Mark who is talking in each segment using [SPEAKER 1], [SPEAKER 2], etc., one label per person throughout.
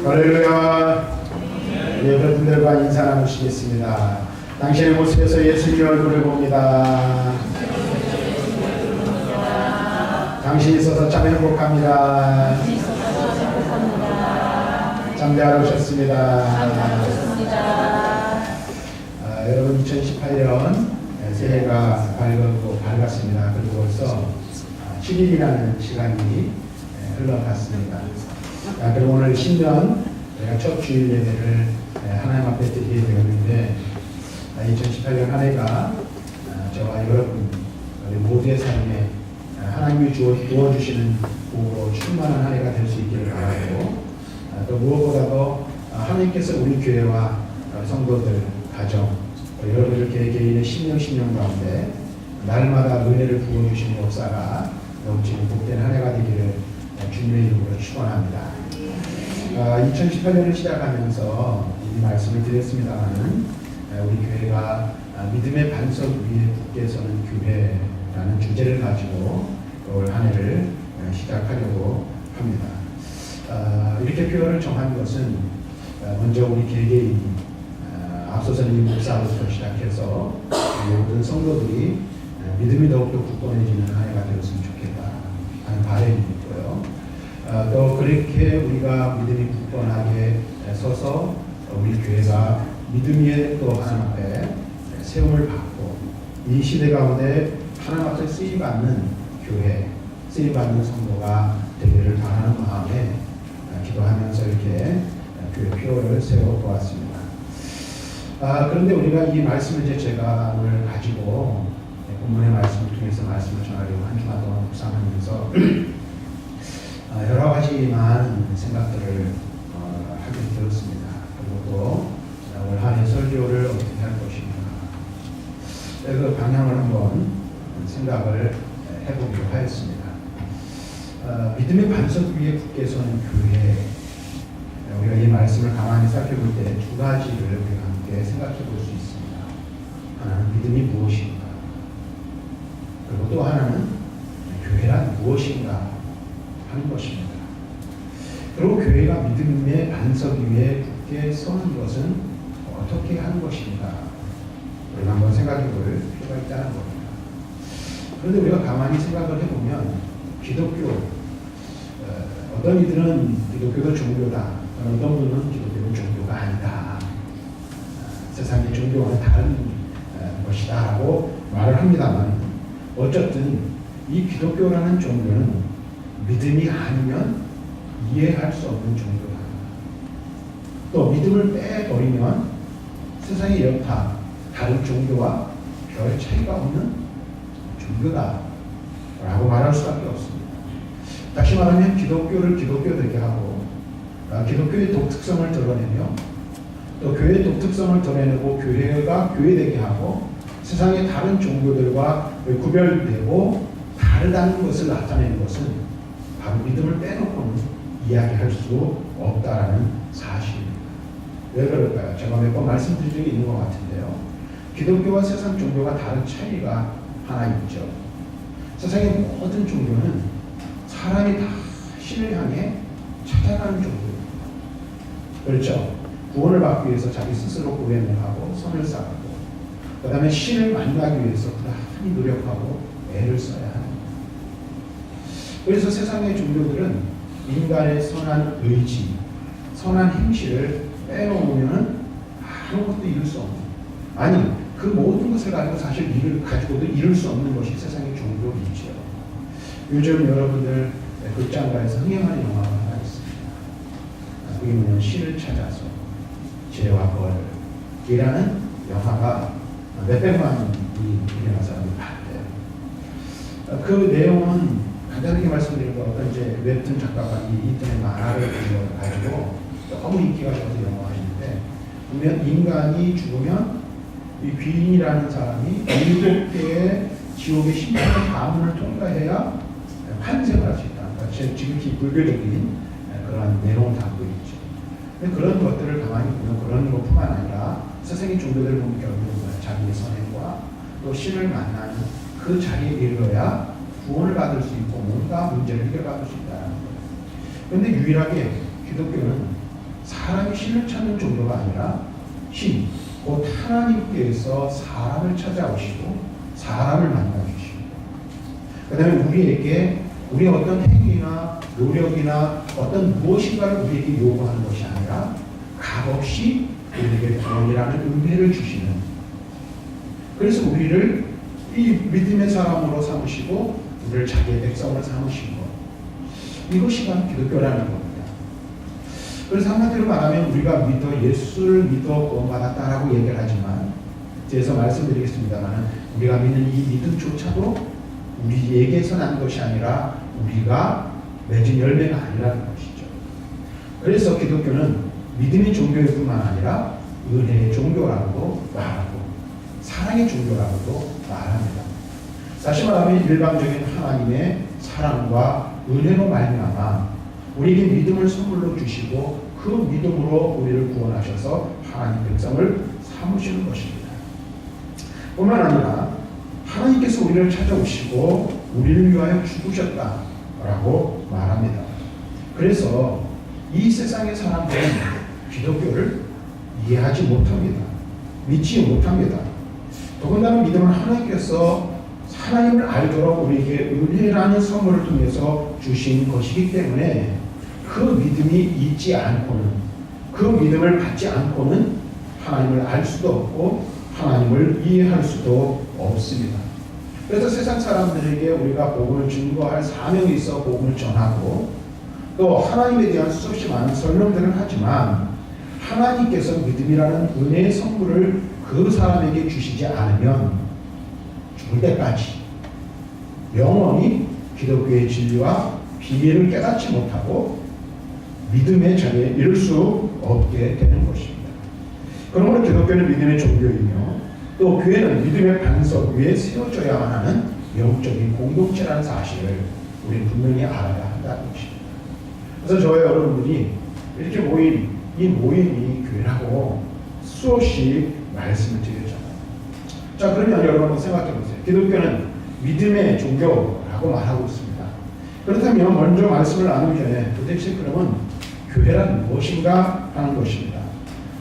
[SPEAKER 1] 할렐루야. 여러분들과 인사 나누시겠습니다. 당신의 모습에서 예수님의 얼굴을 봅니다. 당신이 있어서 참 행복합니다. 잠대하러 오셨습니다. 여러분 2018년 새해가 밝았습니다. 그리고 벌써 7일이라는 시간이 흘러갔습니다. 그리고 오늘 신년 제가 첫 주일 예배를 하나님 앞에 드리게 되었는데 2018년 한 해가 저와 여러분 우리 모두의 삶에 하나님이 주어주시는 복으로 충만한 한 해가 될 수 있기를 바라고, 또 무엇보다도 하나님께서 우리 교회와 성도들, 가정, 여러분들 개개인의 신령 가운데 날마다 은혜를 부어주시는 역사가 넘치는 복된 한 해가 되기를 주님의 이름으로 축원합니다. 2018년을 시작하면서 이 말씀을 드렸습니다마는 우리 교회가 믿음의 반석 위에 굳게 서는 교회라는 주제를 가지고 올 한 해를 시작하려고 합니다. 이렇게 표현을 정한 것은 먼저 우리 개개인, 앞서서는 이 목사로부터 시작해서 모든 성도들이 믿음이 더욱더 굳건해지는 한 해가 되었으면 좋겠다 하는 바람이 있고요. 또 그렇게 우리가 믿음이 굳건하게 서서 우리 교회가 믿음 위에 또 하나님 앞에 세움을 받고 이 시대 가운데 하나님 앞에 쓰임받는 교회, 쓰임받는 성도가 되기를 바라는 마음에 기도하면서 이렇게 교회 표어를 세워보았습니다. 그런데 우리가 이 말씀을 이제 제가 오늘 가지고 본문의 말씀을 통해서 말씀을 전하려고 한 주간 동안 묵상하면서 여러 가지만 생각들을 하게 되었습니다. 그리고 또 올 한 해 설교를 어떻게 할 것인가, 그 방향을 한번 생각을 해보기로 하였습니다. 믿음의 반석 위에 굳게 서는 교회, 우리가 이 말씀을 가만히 살펴볼 때 두 가지를 우리가 함께 생각해 볼 수 있습니다. 하나는 믿음이 무엇인가, 그리고 또 하나는 교회란 무엇인가 하는 것입니다. 그리고 교회가 믿음의 반석 위에 굳게 서는 것은 어떻게 하는 것인가, 우리가 한번 생각해 볼 필요가 있다는 겁니다. 그런데 우리가 가만히 생각을 해보면 기독교, 어떤 이들은 기독교가 종교다, 어떤 분은 기독교는 종교가 아니다, 세상의 종교와는 다른 것이다 하고 말을 합니다만, 어쨌든 이 기독교라는 종교는 믿음이 아니면 이해할 수 없는 종교다. 또 믿음을 빼버리면 세상의 여타 다른 종교와 별 차이가 없는 종교다 라고 말할 수밖에 없습니다. 다시 말하면 기독교를 기독교 되게 하고 기독교의 독특성을 드러내며 또 교회의 독특성을 드러내고 교회가 교회되게 하고 세상의 다른 종교들과 구별되고 다르다는 것을 나타내는 것은 바로 믿음을 빼놓고는 이야기할 수 없다라는 사실입니다. 왜 그럴까요? 제가 몇 번 말씀드린 적이 있는 것 같은데요. 기독교와 세상 종교가 다른 차이가 하나 있죠. 세상의 모든 종교는 사람이 다 신을 향해 찾아가는 종교입니다. 그렇죠? 구원을 받기 위해서 자기 스스로 구원을 하고 선을 쌓고, 그 다음에 신을 만나기 위해서 많이 노력하고 애를 써야 합니다. 그래서 세상의 종교들은 인간의 선한 의지, 선한 행실을 빼놓으면 아무것도 이룰 수 없는, 아니 그 모든 것을 가지고 사실 가지고도 이룰 수 없는 것이 세상의 종교이지요. 요즘 여러분들 극장가에서 흥행하는 영화가 하나 있습니다. 그게 뭐냐면 신을 찾아서 죄와 벌이라는 영화가 몇백만이 우리나라 사람들이 봤대요. 그 내용은 간단하게 말씀드리면 어떤 이제 웹툰 작가가 이 인터넷 만화를 가지고 너무 인기가 좋아서 영화하시는데, 보면 인간이 죽으면 이 귀인이라는 사람이 7개의 지옥의 심판의 가문을 통과해야 환생을 할 수 있다. 그러니까 지극히 불교적인 그런 내용을 담고 있죠. 근데 그런 것들을 가만히 보면 그런 것뿐만 아니라 세상의 종교들을 보면 결국은 자기의 선행과 또 신을 만나는 그 자리에 이르러야 구원을 받을 수 있고 뭔가 문제를 해결받을 수 있다는 거예요. 그런데 유일하게 기독교는 사람이 신을 찾는 정도가 아니라 신, 곧 하나님께서 사람을 찾아오시고 사람을 만나주시고 그 다음에 우리에게 우리의 어떤 행위나 노력이나 어떤 무엇인가를 우리에게 요구하는 것이 아니라 값없이 우리에게 구원이라는 은혜를 주시는, 그래서 우리를 이 믿음의 사람으로 삼으시고 우리를 자기의 백성으로 삼으신 것, 이것이 바로 기독교라는 겁니다. 그래서 한마디로 말하면 우리가 예수를 믿어 구원받았다라고 얘기를 하지만, 뒤에서 말씀드리겠습니다만 우리가 믿는 이 믿음조차도 우리에게서 난 것이 아니라 우리가 맺은 열매가 아니라는 것이죠. 그래서 기독교는 믿음의 종교일 뿐만 아니라 은혜의 종교라고도 말하고 사랑의 종교라고도 말합니다. 다시 말하면 일방적인 하나님의 사랑과 은혜로 말미암아 우리에게 믿음을 선물로 주시고 그 믿음으로 우리를 구원하셔서 하나님 백성을 삼으시는 것입니다. 뿐만 아니라 하나님께서 우리를 찾아오시고 우리를 위하여 죽으셨다라고 말합니다. 그래서 이 세상의 사람들은 기독교를 이해하지 못합니다. 믿지 못합니다. 더군다나 믿음은 하나님을 알도록 우리에게 은혜라는 선물을 통해서 주신 것이기 때문에 그 믿음이 있지 않고는, 그 믿음을 받지 않고는 하나님을 알 수도 없고 하나님을 이해할 수도 없습니다. 그래서 세상 사람들에게 우리가 복음을 증거할 사명이 있어 복음을 전하고 또 하나님에 대한 수없이 많은 설명들을 하지만 하나님께서 믿음이라는 은혜의 선물을 그 사람에게 주시지 않으면 죽을 때까지 영원히 기독교의 진리와 비밀을 깨닫지 못하고 믿음의 자리에 이를 수 없게 되는 것입니다. 그러므로 기독교는 믿음의 종교이며 또 교회는 믿음의 반석 위에 세워져야만 하는 영적인 공동체라는 사실을 우리는 분명히 알아야 한다는 것입니다. 그래서 저와 여러분들이 이렇게 모인 이 모임이 교회라고 수없이 말씀을 드렸잖아요. 자, 그러면 여러분 한번 생각해 보세요. 기독교는 믿음의 종교라고 말하고 있습니다. 그렇다면 먼저 말씀을 나누기 전에 도대체 그러면 교회란 무엇인가 하는 것입니다.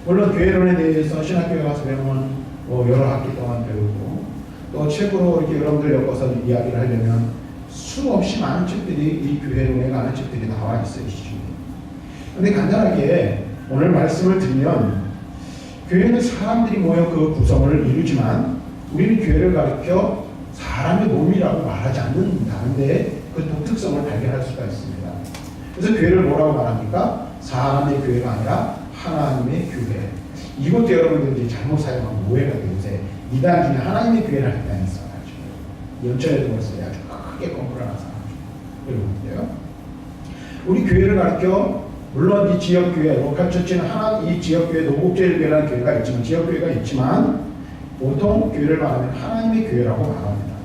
[SPEAKER 1] 물론 교회론에 대해서 신학교에 가서 배우면 여러 학기 동안 배우고 또 책으로 이렇게 여러분들 엮어서 이야기를 하려면 수없이 많은 책들이 이 교회론에 관한 책들이 나와 있어요. 그런데 간단하게 오늘 말씀을 드리면 교회는 사람들이 모여 그 구성을 이루지만 우리는 교회를 가리켜 사람의 몸이라고 말하지 않는다는데 그 독특성을 발견할 수가 있습니다. 그래서 교회를 뭐라고 말합니까? 사람의 교회가 아니라 하나님의 교회. 이것도 여러분들이 잘못 사용하면 오해가 돼요. 요새 이단 중에 하나님의 교회를 할 때가 있어가지고 연천에도 벌써 아주 크게 건물을 하나 사가지고 그러는데요. 우리 교회를 가리켜 물론 이 지역교회, 로컬처치는 이 지역교회 노국제일교회라는 교회가 있지만 지역교회가 있지만 보통 교회를 말하면 하나님의 교회라고 말합니다.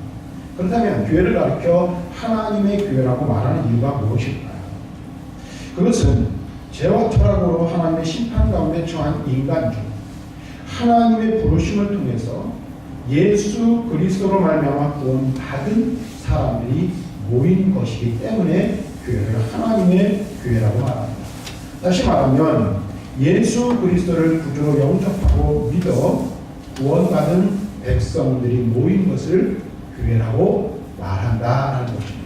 [SPEAKER 1] 그렇다면 교회를 가리켜 하나님의 교회라고 말하는 이유가 무엇일까요? 그것은 죄와 타락으로 하나님의 심판 가운데 처한 인간 중 하나님의 부르심을 통해서 예수 그리스도로 말미암아 구원 받은 사람들이 모인 것이기 때문에 교회를 하나님의 교회라고 말합니다. 다시 말하면 예수 그리스도를 구주로 영접하고 믿어 구원받은 백성들이 모인 것을 교회라고 말한다라는 것입니다.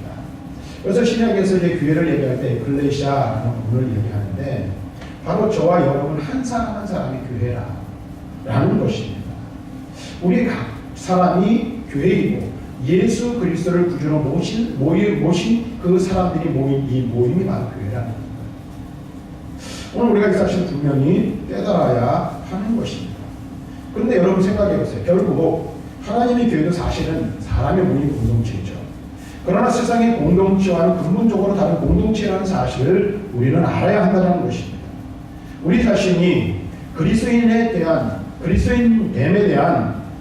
[SPEAKER 1] 그래서 신약에서 이제 교회를 얘기할 때 에클레시아라는 부분을 얘기하는데 바로 저와 여러분 한 사람 한 사람이 교회라는 것입니다. 우리 각 사람이 교회이고 예수 그리스도를 구주로 모신 그 사람들이 모인 이 모임이 바로 교회라는 겁니다. 오늘 우리가 이 사실을 분명히 깨달아야 하는 것입니다. 그런데 여러분 생각해 보세요. 결국 하나님의 교회도 사실은 사람의 모임 공동체이죠. 그러나 세상의 공동체와는 근본적으로 다른 공동체라는 사실을 우리는 알아야 한다는 것입니다. 우리 자신이 그리스도인됨에 대한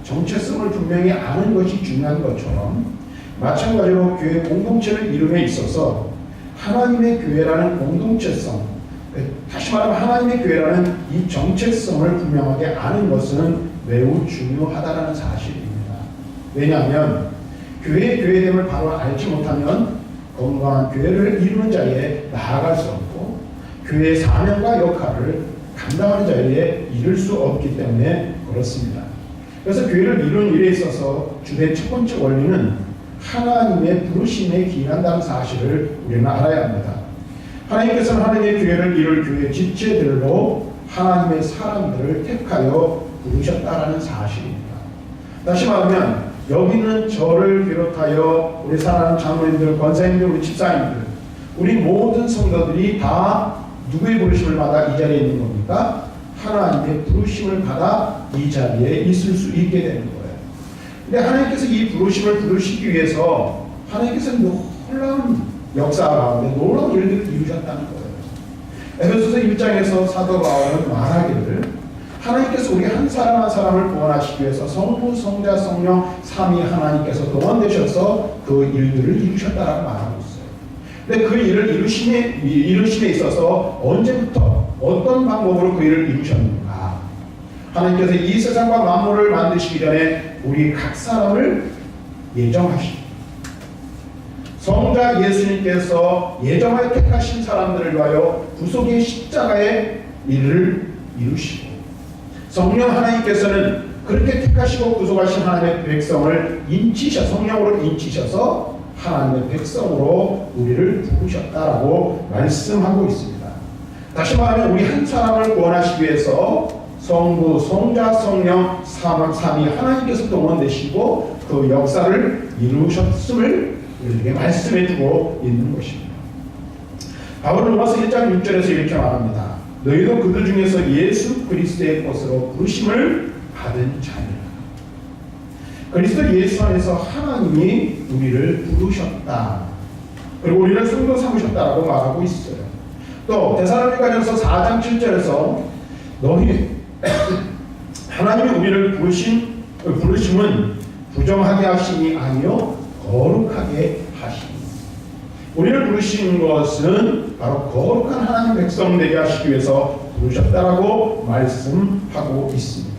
[SPEAKER 1] 정체성을 분명히 아는 것이 중요한 것처럼 마찬가지로 교회 공동체를 이룸에 있어서 하나님의 교회라는 공동체성, 다시 말하면 하나님의 교회라는 이 정체성을 분명하게 아는 것은 매우 중요하다는 사실입니다. 왜냐하면 교회의 교회됨을 바로 알지 못하면 건강한 교회를 이루는 자리에 나아갈 수 없고 교회의 사명과 역할을 감당하는 자리에 이를 수 없기 때문에 그렇습니다. 그래서 교회를 이루는 일에 있어서 주된 첫 번째 원리는 하나님의 부르심에 기인한다는 사실을 우리는 알아야 합니다. 하나님께서는 하나님의 교회를 이룰 교회 지체들로 하나님의 사람들을 택하여 부르셨다라는 사실입니다. 다시 말하면 여기는 저를 비롯하여 우리 사랑하는 장로님들, 권사님들, 우리 집사님들, 우리 모든 성도들이 다 누구의 부르심을 받아 이 자리에 있는 겁니까? 하나님의 부르심을 받아 이 자리에 있을 수 있게 되는 거예요. 근데 하나님께서 이 부르심을 부르시기 위해서 하나님께서 놀라운 역사 가운데 놀라운 일들을 이루셨다는 거예요. 에베소서 1장에서 사도 바울은 말하기를 하나님께서 우리 한 사람 한 사람을 구원하시기 위해서 성부, 성자, 성령, 삼위 하나님께서 동원되셔서 그 일들을 이루셨다라고 말하고 있어요. 근데 그 일을 이루심에 있어서 언제부터 어떤 방법으로 그 일을 이루셨는가? 하나님께서 이 세상과 만물을 만드시기 전에 우리 각 사람을 예정하시고 성자 예수님께서 예정하여 택하신 사람들을 위하여 구속의 십자가의 일을 이루시고 성령 하나님께서는 그렇게 택하시고 구속하신 하나님의 백성을 성령으로 인치셔서 하나님의 백성으로 우리를 부르셨다라고 말씀하고 있습니다. 다시 말하면 우리 한 사람을 구원하시기 위해서 성부, 성자, 성령, 삼위 하나님께서 동원되시고 그 역사를 이루셨음을 우리에게 말씀해주고 있는 것입니다. 바울은 로마서 1장 6절에서 이렇게 말합니다. 너희도 그들 중에서 예수 그리스도의 것으로 부르심을 받은 자니라. 그리스도 예수 안에서 하나님이 우리를 부르셨다. 그리고 우리를 성도 삼으셨다라고 말하고 있어요. 또 데살로니가전서 4장 7절에서 너희 하나님이 우리를 부르심은 부정하게 하심이 아니요 거룩하게 하시니 우리를 부르신 것은 바로 거룩한 하나님 백성 되게 하시기 위해서 부르셨다라고 말씀하고 있습니다.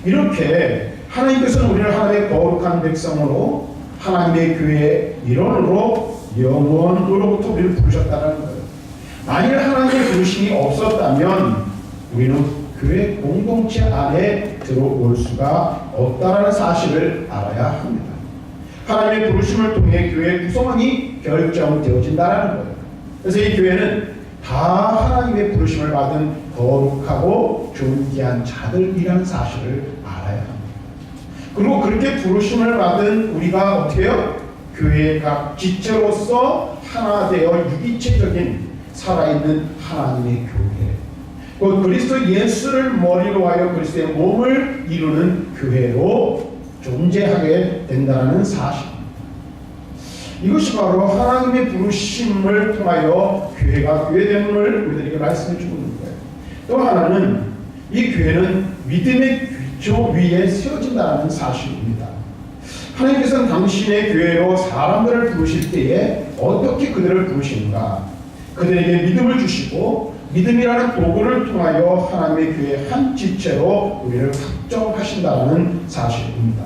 [SPEAKER 1] 이렇게 하나님께서는 우리를 하나님의 거룩한 백성으로 하나님의 교회의 일원으로 영원으로부터 우리를 부르셨다는 거예요. 만일 하나님의 부르심이 없었다면 우리는 교회 공동체 안에 들어올 수가 없다는 사실을 알아야 합니다. 하나님의 부르심을 통해 교회의 구성원이 결정되어진다는 거예요. 그래서 이 교회는 다 하나님의 부르심을 받은 거룩하고 존귀한 자들이라는 사실을 알아야 합니다. 그리고 그렇게 부르심을 받은 우리가 어떻게 해요? 교회의 각 지체로서 하나 되어 유기체적인 살아있는 하나님의 교회, 그리스도 예수를 머리로 하여 그리스도의 몸을 이루는 교회로 존재하게 된다는 사실입니다. 이것이 바로 하나님의 부르심을 통하여 교회가 교회됨을 우리들에게 말씀해 주고 있는 거예요. 또 하나는 이 교회는 믿음의 기초 위에 세워진다는 사실입니다. 하나님께서는 당신의 교회로 사람들을 부르실 때에 어떻게 그들을 부르시는가? 그들에게 믿음을 주시고 믿음이라는 도구를 통하여 하나님의 교회의 한 지체로 우리를 확정하신다는 사실입니다.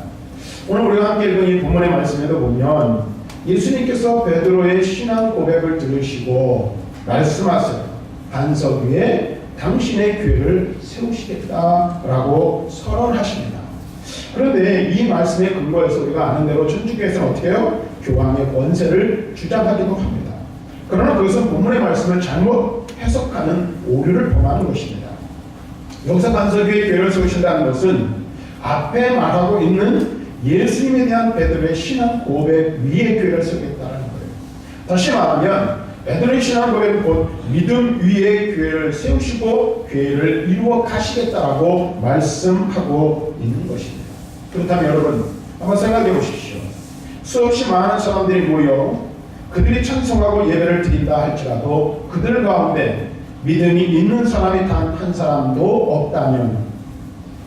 [SPEAKER 1] 오늘 우리가 함께 읽은 이 본문의 말씀에도 보면 예수님께서 베드로의 신앙 고백을 들으시고 말씀하세요. 반석 위에 당신의 교회를 세우시겠다라고 선언하십니다. 그런데 이 말씀의 근거에서 우리가 아는 대로 천주교에서는 어떻게 해요? 교황의 권세를 주장하기도 합니다. 그러나 그것은 본문의 말씀을 잘못 해석하는 오류를 범하는 것입니다. 여기서 반석 위에 교회를 세우신다는 것은 앞에 말하고 있는 예수님에 대한 베드로의 신앙 고백 위에 교회를 세우겠다는 거예요. 다시 말하면 베드로의 신앙 고백은 곧 믿음 위에 교회를 세우시고 교회를 이루어 가시겠다라고 말씀하고 있는 것입니다. 그렇다면 여러분 한번 생각해 보십시오. 수없이 많은 사람들이 모여 그들이 찬송하고 예배를 드린다 할지라도 그들 가운데 믿음이 있는 사람이 단 한 사람도 없다면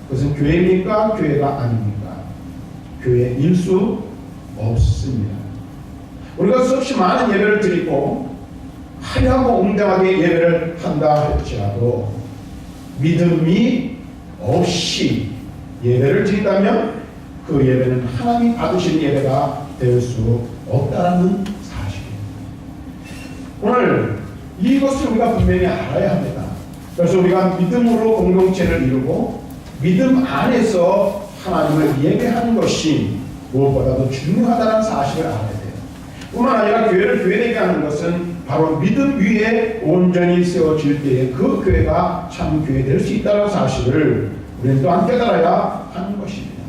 [SPEAKER 1] 그것은 교회입니까? 교회가 아닙니까? 교회일 수 없습니다. 우리가 수없이 많은 예배를 드리고 화려하고 웅장하게 예배를 한다 할지라도 믿음이 없이 예배를 드린다면 그 예배는 하나님이 받으신 예배가 될 수 없다는 사실입니다. 오늘 이것을 우리가 분명히 알아야 합니다. 그래서 우리가 믿음으로 공동체를 이루고 믿음 안에서 하나님을 예배하는 것이 무엇보다도 중요하다는 사실을 알아야 돼요. 뿐만 아니라 교회를 교회되게 하는 것은 바로 믿음 위에 온전히 세워질 때에 그 교회가 참 교회 될 수 있다는 사실을 우리는 또한 깨달아야 하는 것입니다.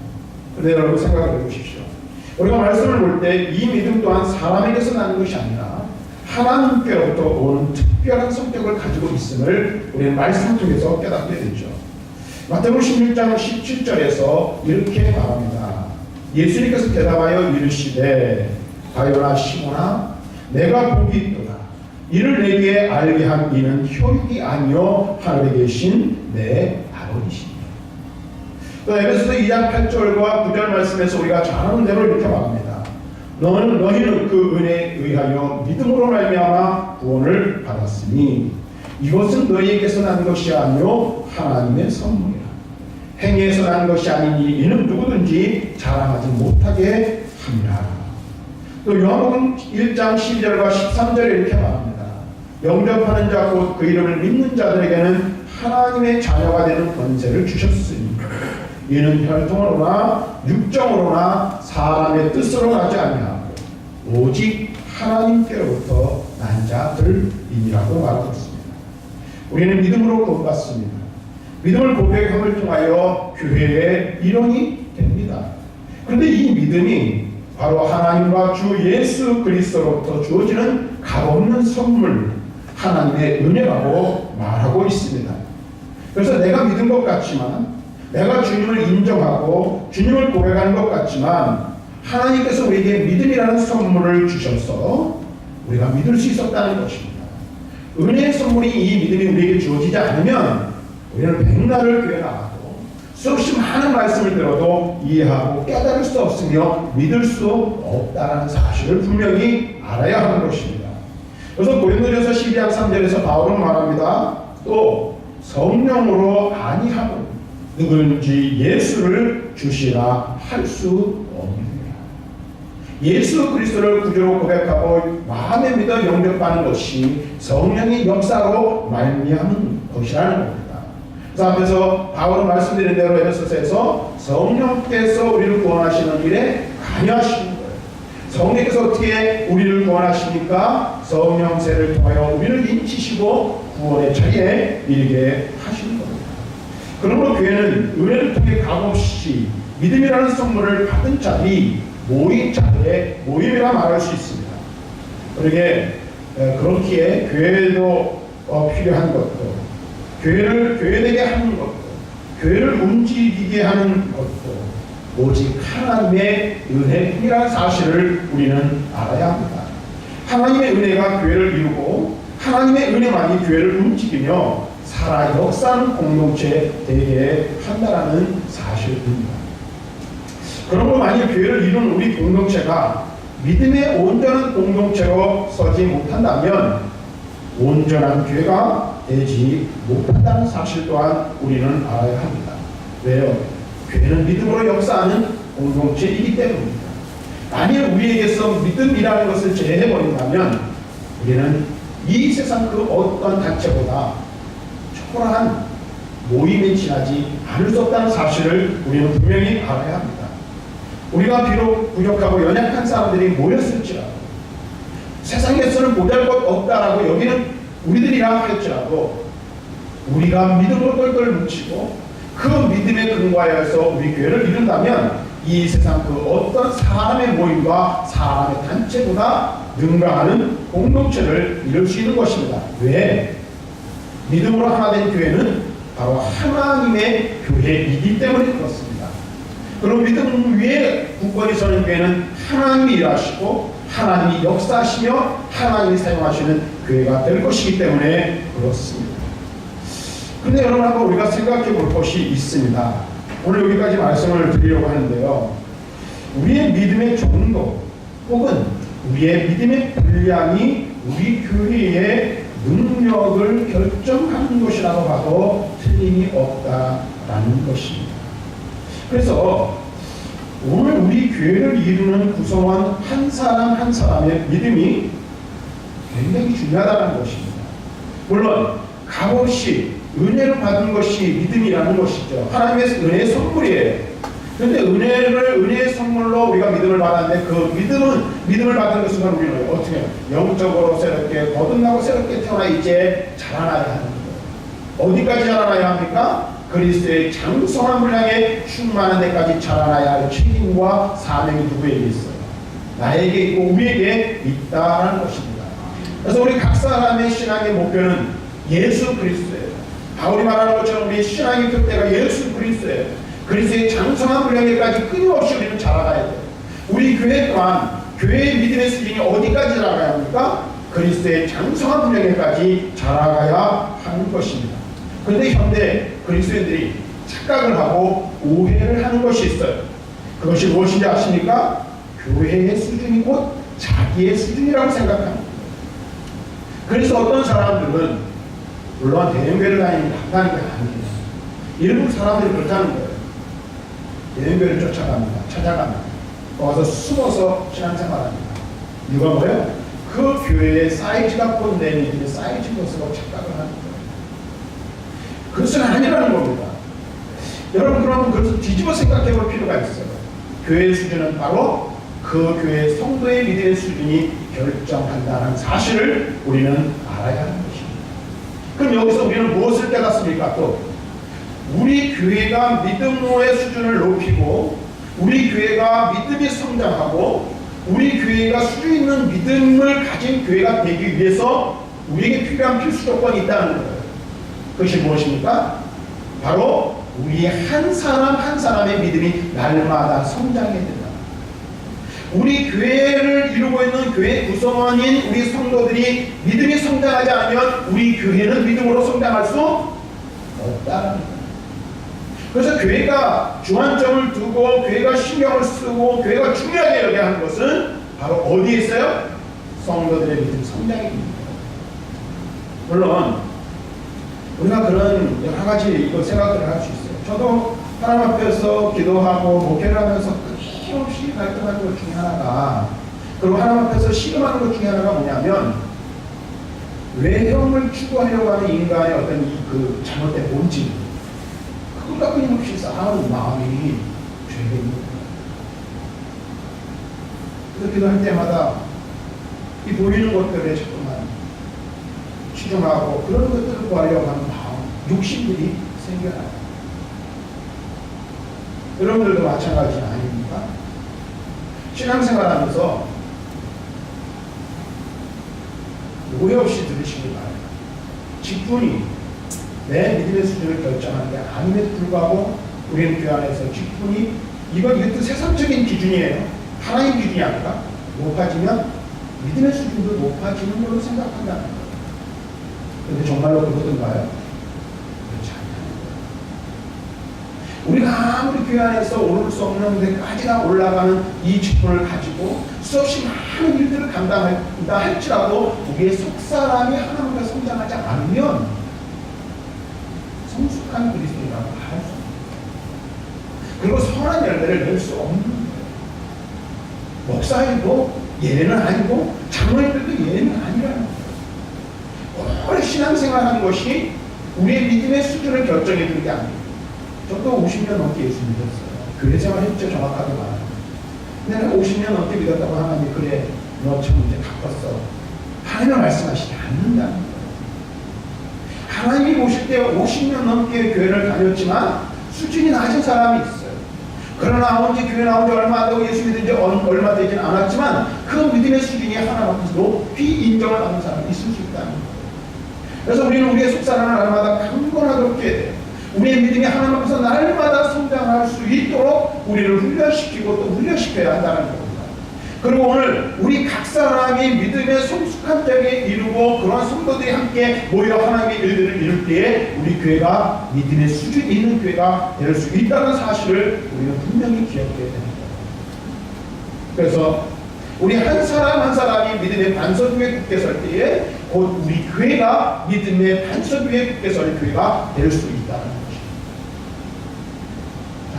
[SPEAKER 1] 그런데 여러분 생각을 해보십시오. 우리가 말씀을 볼 때 이 믿음 또한 사람에게서 나는 것이 아니라 하나님께로부터 온 특별한 성격을 가지고 있음을 우리는 말씀을 통해서 깨닫게 되죠. 마태복음 16장 17절에서 이렇게 말합니다. 예수님께서 대답하여 이르시되 가요나 시모나 내가 복이 있도다. 이를 내게 알게 한 이는 혈육이 아니요 하늘에 계신 내 아버지시니. 또 에베소서 2장 8절과 9절 말씀에서 우리가 잘 아는 대로 이렇게 말합니다. 너희는 그 은혜에 의하여 믿음으로 말미암아 구원을 받았으니 이것은 너희에게서 난 것이 아니요 하나님의 선물이라. 행위에서 난 것이 아니니 이는 누구든지 자랑하지 못하게 함이라. 또 요한복음 1장 12절과 13절에 이렇게 말합니다. 영접하는 자 곧 그 이름을 믿는 자들에게는 하나님의 자녀가 되는 권세를 주셨으니 이는 혈통으로나 육정으로나 사람의 뜻으로 하지 아니하고 오직 하나님께로부터 난 자들이라고 말하고 있습니다. 우리는 믿음으로 구원받습니다. 믿음을 고백함을 통하여 교회의 일원이 됩니다. 그런데 이 믿음이 바로 하나님과 주 예수 그리스도로부터 주어지는 값없는 선물, 하나님의 은혜라고 말하고 있습니다. 그래서 내가 믿은 것 같지만, 내가 주님을 인정하고 주님을 고백하는 것 같지만 하나님께서 우리에게 믿음이라는 선물을 주셔서 우리가 믿을 수 있었다는 것입니다. 은혜의 선물이 이 믿음이 우리에게 주어지지 않으면 우리는 백날을 교회 나가고 수없이 많은 말씀을 들어도 이해하고 깨달을 수 없으며 믿을 수 없다는 사실을 분명히 알아야 하는 것입니다. 그래서 고린도전서 12장 3절에서 바울은 말합니다. 또 성령으로 아니하고 누구든지 예수를 주시라 할 수 없느니라. 예수 그리스도를 구주로 고백하고 마음에 믿어 영접하는 것이 성령의 역사로 말미암은 것이라는 겁니다. 그래서 앞에서 바울은 말씀드린 대로 에베소서에서 성령께서 우리를 구원하시는 일에 관여하시는 거예요. 성령께서 어떻게 우리를 구원하십니까? 성령세를 통하여 우리를 인치시고 구원의 자리에 이르게 하시는 겁니다. 그러므로 교회는 은혜를 통해 값없이 믿음이라는 선물을 받은 자들이 모인 자들의 모임이라 말할 수 있습니다. 그렇기에 교회도 필요한 것도, 교회를 교회되게 하는 것도, 교회를 움직이게 하는 것도 오직 하나님의 은혜뿐이라는 사실을 우리는 알아야 합니다. 하나님의 은혜가 교회를 이루고 하나님의 은혜만이 교회를 움직이며 살아 역사하는 공동체 되게 한다라는 사실입니다. 그러므로 만약 교회를 이룬 우리 공동체가 믿음의 온전한 공동체로 서지 못한다면 온전한 교회가 되지 못한다는 사실 또한 우리는 알아야 합니다. 왜요? 교회는 믿음으로 역사하는 공동체이기 때문입니다. 만약 우리에게서 믿음이라는 것을 제해버린다면 우리는 이 세상 그 어떤 단체보다 초라한 모임에 지나지 않을 수 없다는 사실을 우리는 분명히 알아야 합니다. 우리가 비록 부족하고 연약한 사람들이 모였을지라도 세상에서는 못할 것 없다라고 여기는 우리들이라 할지라도 우리가 믿음으로 똘똘 뭉치고 그 믿음에 근거하여서 우리 교회를 이룬다면 이 세상 그 어떤 사람의 모임과 사람의 단체보다 능가하는 공동체를 이룰 수 있는 것입니다. 왜? 믿음으로 하나 된 교회는 바로 하나님의 교회이기 때문에 그렇습니다. 그럼 믿음 위에 굳건히 서는 교회는 하나님이 일하시고 하나님이 역사하시며 하나님이 사용하시는 교회가 될 것이기 때문에 그렇습니다. 그런데 여러분 한번 우리가 생각해 볼 것이 있습니다. 오늘 여기까지 말씀을 드리려고 하는데요. 우리의 믿음의 정도 혹은 우리의 믿음의 분량이 우리 교회의 능력을 결정하는 것이라고 봐도 틀림이 없다라는 것입니다. 그래서 오늘 우리 교회를 이루는 구성원 한 사람 한 사람의 믿음이 굉장히 중요하다는 것입니다. 물론 값없이 은혜를 받은 것이 믿음이라는 것이죠. 하나님의 은혜의 선물이에요. 그런데 은혜의 선물로 우리가 믿음을 받았는데 그 믿음을 받은 그 순간 우리는 어떻게 해요? 영적으로 새롭게 거듭나고 새롭게 태어나 이제 자라나야 하는 거예요. 어디까지 자라나야 합니까? 그리스도의 장성한 분량에 충만한 데까지 자라나야 할 책임과 사명이 누구에게 있어요? 나에게 있고 우리에게 있다는 것입니다. 그래서 우리 각 사람의 신앙의 목표는 예수 그리스도예요. 바울이 말하는 것처럼 우리 신앙의 표대가 예수 그리스도예요. 그리스도의 장성한 분량에까지 끊임없이 우리는 자라가야 돼요. 우리 교회 또한 교회의 믿음의 수준이 어디까지 자라가야 합니까? 그리스도의 장성한 분량에까지 자라가야 하는 것입니다. 그런데 현대 그리스도인들이 착각을 하고 오해를 하는 것이 있어요. 그것이 무엇인지 아십니까? 교회의 수준이 곧 자기의 수준이라고 생각합니다. 그래서 어떤 사람들은 물론 대형교회를 다니는 한다니까 아니에요. 일부 사람들이 그렇다는 거예요. 대형교회를 쫓아갑니다. 찾아갑니다. 와서 숨어서 신앙생활합니다. 이유가 뭐예요? 그 교회의 사이즈가 곧 내 믿음의 사이즈인 것으로 착각을 하는 거예요. 그것은 아니라는 겁니다. 여러분 그러면 그것을 뒤집어 생각해 볼 필요가 있어요. 교회의 수준은 바로 그 교회의 성도의 믿음의 수준이 결정한다는 사실을 우리는 알아야 하는 것입니다. 그럼 여기서 우리는 무엇을 깨닫습니까? 또 우리 교회가 믿음의 수준을 높이고 우리 교회가 믿음이 성장하고 우리 교회가 수준 있는 믿음을 가진 교회가 되기 위해서 우리에게 필요한 필수 조건이 있다는 거예요. 그것이 무엇입니까? 바로 우리 한 사람 한 사람의 믿음이 날마다 성장해야 된다. 우리 교회를 이루고 있는 교회 구성원인 우리 성도들이 믿음이 성장하지 않으면 우리 교회는 믿음으로 성장할 수 없다는 거예요. 그래서 교회가 주안점을 두고 교회가 신경을 쓰고 교회가 중요하게 여겨야 하는 것은 바로 어디에 있어요? 성도들의 믿음 성장입니다. 물론 우리가 그런 여러 가지 이거 생각들을 할 수 있어요. 저도 하나님 앞에서 기도하고 목회를 하면서 끊임없이 갈등하는 것 중에 하나가, 그리고 하나님 앞에서 씨름하는 것 중에 하나가 뭐냐면 외형을 추구하려고 하는 인간의 어떤 그 잘못된 본질, 그것과 끊임없이 싸우는 마음이 죄가 있는 거예요. 그래서 기도할 때마다 이 보이는 것들에 자꾸만 치중하고 그런 것들을 구하려고 하는 마음, 욕심들이 생겨나요. 여러분들도 마찬가지 아닙니까? 신앙생활하면서 오해 없이 들으시기 바랍니다. 직분이 내 믿음의 수준을 결정하는 게 아님에도 불구하고 우리는 교회 안에서 직분이 이것도 세상적인 기준이에요. 하나님 기준이 아니라 높아지면 믿음의 수준도 높아지는 걸로 생각한다는 거예요. 그런데 정말로 그렇던가요? 그렇지 않아요. 우리가 아무리 교회 안에서 오를 수 없는 데까지나 올라가는 이 직분을 가지고 수없이 많은 일들을 감당한다 할지라도 우리의 속사람이 하나님과 성장하지 않으면 성숙한 그리스도라고 할 수 없습니다. 그리고 선한 열매를 낼 수 없는 거예요. 목사님도 예는 아니고 장로님들도 예는 아니라는 거예요. 오래 신앙생활하는 것이 우리의 믿음의 수준을 결정해 주는 게 아니에요. 저도 50년 넘게 예수 믿었어요. 교회 생활 했죠. 정확하게 말하면. 근데 50년 넘게 믿었다고 하나님이 그래 너 참 이제 바꿨어. 하나님은 말씀하시지 않는다는 거예요. 하나님이 보실 때 50년 넘게 교회를 다녔지만 수준이 낮은 사람이 있어요. 그러나 아버지 교회 나온 지 얼마 안 되고 예수 믿은 지 얼마 되진 않았지만 그 믿음의 수준이 하나님께서 높이 인정을 받는 사람이 있을 수 있다는 거예요. 그래서 우리는 우리의 속사람을 날마다 강건하게 해야 돼요. 우리의 믿음이 하나님 앞에서 날마다 성장할 수 있도록 우리를 훈련시키고 또 훈련시켜야 한다는 겁니다. 그리고 오늘 우리 각 사람이 믿음의 성숙한 때에 이루고 그러한 성도들이 함께 모여 하나님의 일들을 이룰 때에 우리 교회가 믿음의 수준이 있는 교회가 될 수 있다는 사실을 우리는 분명히 기억해야 됩니다. 그래서 우리 한 사람 한 사람이 믿음의 반석 위에 굳게 설 때에 곧 우리 교회가 믿음의 반석 위에 굳게 설 교회가 될 수 있다는 것입니다.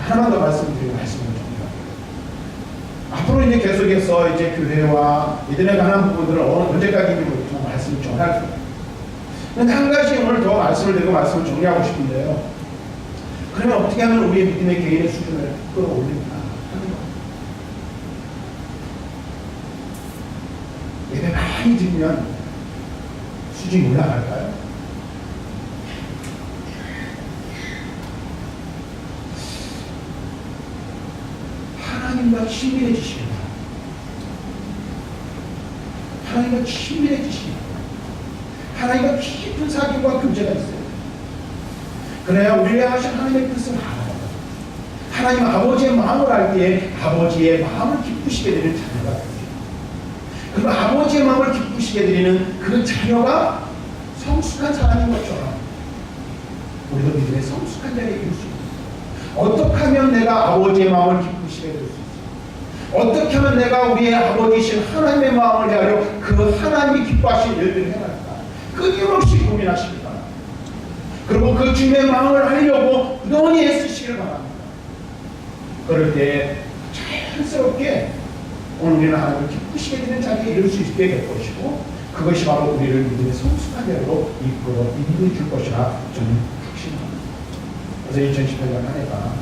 [SPEAKER 1] 하나만 더 말씀드리고 말씀을 정리합니다. 앞으로 이제 계속해서 이제 교회와 믿음에 관한 부분들을 언제까지 말씀을 전할 거예요. 근데 한 가지 오늘 더 말씀을 드리고 말씀을 정리하고 싶은데요. 그러면 어떻게 하면 우리의 믿음의 개인의 수준을 끌어올릴까 하는 거예요. 예배 많이 드리면 수준이 올라갈까요? 하나님과 친밀해지시기 바랍니다. 하나님과 친밀해지시기 바랍니다. 하나님과 깊은 사귐과 교제가 있어요. 그래야 우리가 하신 하나님의 뜻을 알아요. 하나님 아버지의 마음을 알 때에 아버지의 마음을 기쁘시게 되는 자녀가 되죠. 그리고 아버지의 마음을 기쁘시게 되는 그 자녀가 성숙한 사람인 것처럼 우리도 믿음의 성숙한 자리에 이룰 수 있습니다. 어떻게 하면 내가 아버지의 마음을 기쁘시게 될 수 있을까? 어떻게 하면 내가 우리의 아버지이신 하나님의 마음을 대하여 그 하나님이 기뻐하신 일들을 해갈까? 끊임없이 고민하시기 바랍니다. 그리고 그 주님의 마음을 알려고 너니 애쓰시기를 바랍니다. 그럴 때 자연스럽게 오늘 우리는 하나님을 기쁘시게 되는 자리에 이룰 수 있게 될 것이고, 그것이 바로 우리를 믿음의 성숙한 자로 이끌어 인도해 줄 것이라 저는 확신합니다. 그래서 2018년 한 해가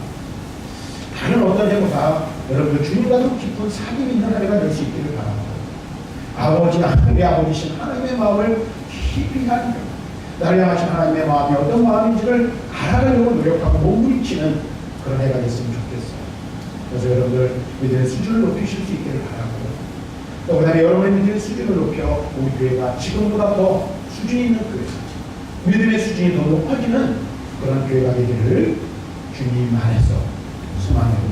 [SPEAKER 1] 다른 어떤 해보다 여러분들 주님과도 깊은 사귐이 있는 한 해가 될 수 있기를 바랍니다. 아버지나 우리 아버지신 하나님의 마음을 깊이 하는, 나를 향하신 하나님의 마음이 어떤 마음인지를 알아가려고 노력하고 몸부림치는 그런 해가 됐으면 좋겠어요. 그래서 여러분들 믿음의 수준을 높이실 수 있기를 바라고, 또 그다음에 여러분의 믿음의 수준을 높여 우리 교회가 지금보다 더 수준이 있는 교회, 믿음의 수준이 더 높아지는 그런 교회가 되기를 주님 안에서 소망합니다.